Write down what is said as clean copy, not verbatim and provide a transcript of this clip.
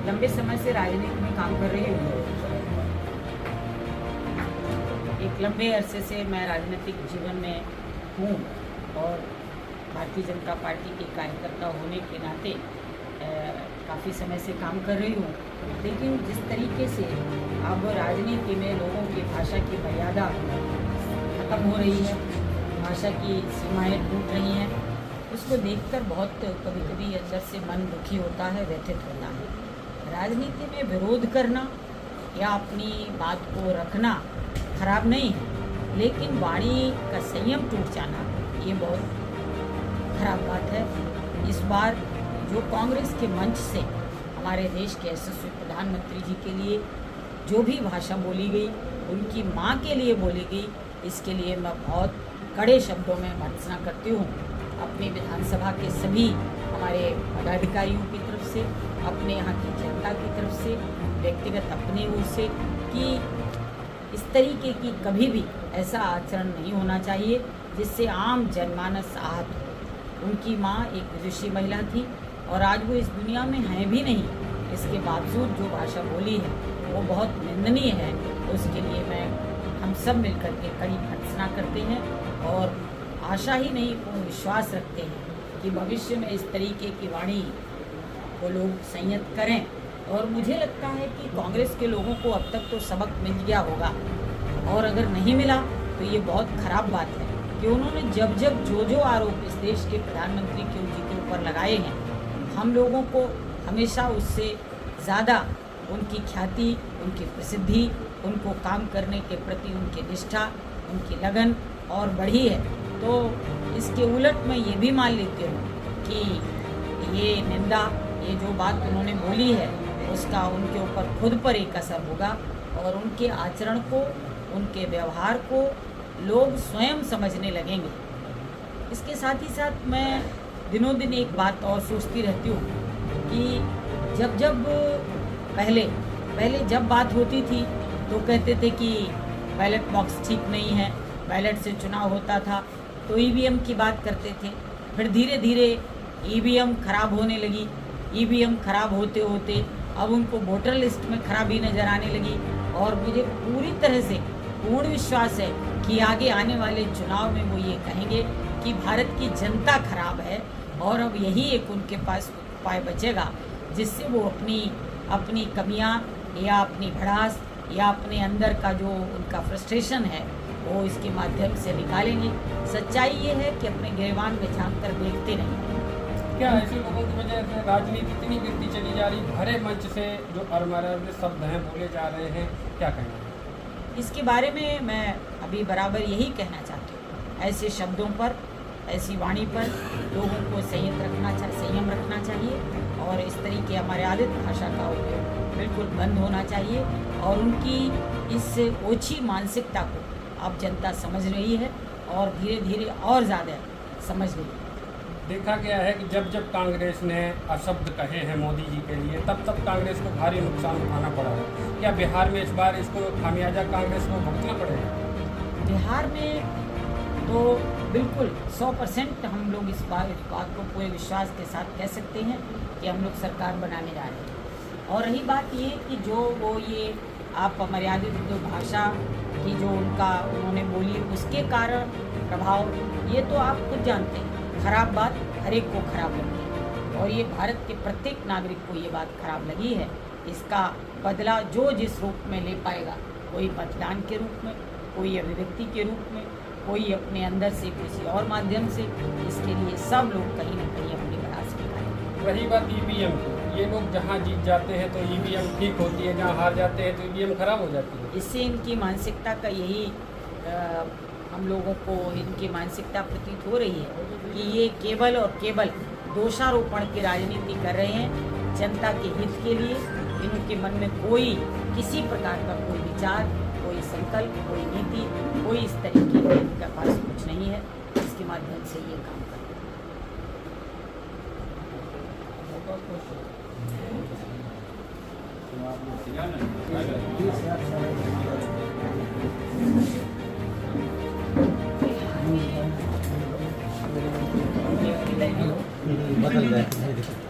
लंबे समय से राजनीति में काम कर रही हूँ। एक लंबे अरसे से मैं राजनीतिक जीवन में हूँ और भारतीय जनता पार्टी के कार्यकर्ता होने के नाते काफ़ी समय से काम कर रही हूँ। लेकिन जिस तरीके से अब राजनीति में लोगों की भाषा की मर्यादा ख़त्म हो रही है, भाषा की सीमाएं टूट रही हैं, उसको देखकर बहुत कभी कभी अंदर से मन दुखी होता है, व्यथित होता है। राजनीति में विरोध करना या अपनी बात को रखना खराब नहीं है, लेकिन वाणी का संयम टूट जाना ये बहुत खराब बात है। इस बार जो कांग्रेस के मंच से हमारे देश के यशस्वी प्रधानमंत्री जी के लिए जो भी भाषा बोली गई, उनकी माँ के लिए बोली गई, इसके लिए मैं बहुत कड़े शब्दों में भर्त्सना करती हूँ। अपनी विधानसभा के सभी हमारे पदाधिकारियों की तरफ से, अपने यहाँ की जनता की तरफ से, व्यक्तिगत अपने ओर से कि इस तरीके की कभी भी ऐसा आचरण नहीं होना चाहिए जिससे आम जनमानस आहत हो। उनकी माँ एक विदुषी महिला थी और आज वो इस दुनिया में है भी नहीं। इसके बावजूद जो भाषा बोली है वो बहुत निंदनीय है। उसके लिए हम सब मिलकर के कड़ी भर्त्सना करते हैं और आशा ही नहीं पूर्ण विश्वास रखते हैं कि भविष्य में इस तरीके की वाणी को लोग संयत करें। और मुझे लगता है कि कांग्रेस के लोगों को अब तक तो सबक मिल गया होगा, और अगर नहीं मिला तो ये बहुत खराब बात है कि उन्होंने जब जो आरोप इस देश के प्रधानमंत्री जी के ऊपर लगाए हैं, हम लोगों को हमेशा उससे ज़्यादा उनकी ख्याति, उनकी प्रसिद्धि, उनको काम करने के प्रति उनकी निष्ठा, उनकी लगन और बढ़ी है। तो इसके उलट मैं ये भी मान लेती हूँ कि ये निंदा, ये जो बात उन्होंने बोली है उसका उनके ऊपर खुद पर एक असर होगा और उनके आचरण को, उनके व्यवहार को लोग स्वयं समझने लगेंगे। इसके साथ ही साथ मैं दिनों दिन एक बात और सोचती रहती हूँ कि जब पहले जब बात होती थी तो कहते थे कि बैलेट बॉक्स ठीक नहीं है, बैलेट से चुनाव होता था तो ईवीएम की बात करते थे। फिर धीरे धीरे ईवीएम खराब होने लगी, ईवीएम खराब होते होते अब उनको वोटर लिस्ट में खराबी नज़र आने लगी। और मुझे पूरी तरह से पूर्ण विश्वास है कि आगे आने वाले चुनाव में वो ये कहेंगे कि भारत की जनता खराब है और अब यही एक उनके पास उपाय बचेगा जिससे वो अपनी कमियां या अपनी भड़ास या अपने अंदर का जो उनका फ्रस्ट्रेशन है वो इसके माध्यम से निकालेंगे। सच्चाई ये है कि अपने गिरबान में झांक कर देखते नहीं। क्या ऐसे लोगों की वजह से राजनीति इतनी गिरती चली जा रही, भरे मंच से जो अरमर्यादित शब्द हैं बोले जा रहे हैं, क्या कहना है? इसके बारे में मैं अभी बराबर यही कहना चाहती हूँ, ऐसे शब्दों पर, ऐसी वाणी पर लोगों को संयम रखना चाहिए और इस तरीके हमारे आदित भाषा का उपयोग बिल्कुल बंद होना चाहिए। और उनकी इस ओछी मानसिकता को अब जनता समझ रही है और धीरे धीरे और ज़्यादा समझ रही है। देखा गया है कि जब कांग्रेस ने अशब्द कहे हैं मोदी जी के लिए, तब कांग्रेस को भारी नुकसान उठाना पड़ा है। क्या बिहार में इस बार इसको खामियाजा कांग्रेस को भुगतना पड़ेगा? बिहार में तो बिल्कुल 100% हम लोग इस बात को पूरे विश्वास के साथ कह सकते हैं कि हम लोग सरकार बनाने जा रहे हैं। और रही बात ये कि ये आप मर्यादित जो भाषा की जो उन्होंने बोली उसके कारण प्रभाव, ये तो आप खुद जानते हैं, खराब बात हर एक को खराब लगती है और ये भारत के प्रत्येक नागरिक को ये बात खराब लगी है। इसका बदला जो जिस रूप में ले पाएगा, कोई मतदान के रूप में, कोई अभिव्यक्ति के रूप में, कोई अपने अंदर से किसी और माध्यम से, इसके लिए सब लोग कहीं ना कहीं अपनी भड़ास निकालेंगे। रही बात ईवीएम की, ये लोग जहाँ जीत जाते हैं तो ईवीएम ठीक होती है, जहाँ हार जाते हैं तो ईवीएम खराब हो जाती है। इससे इनकी मानसिकता का यही हम लोगों को इनकी मानसिकता प्रतीत हो रही है कि ये केवल और केवल दोषारोपण की राजनीति कर रहे हैं जनता के हित के लिए। इनके मन में कोई किसी प्रकार का कोई विचार, कोई संकल्प, कोई नीति, कोई इस तरीके का इनके पास कुछ नहीं है जिसके माध्यम से ये काम कर बदल गए।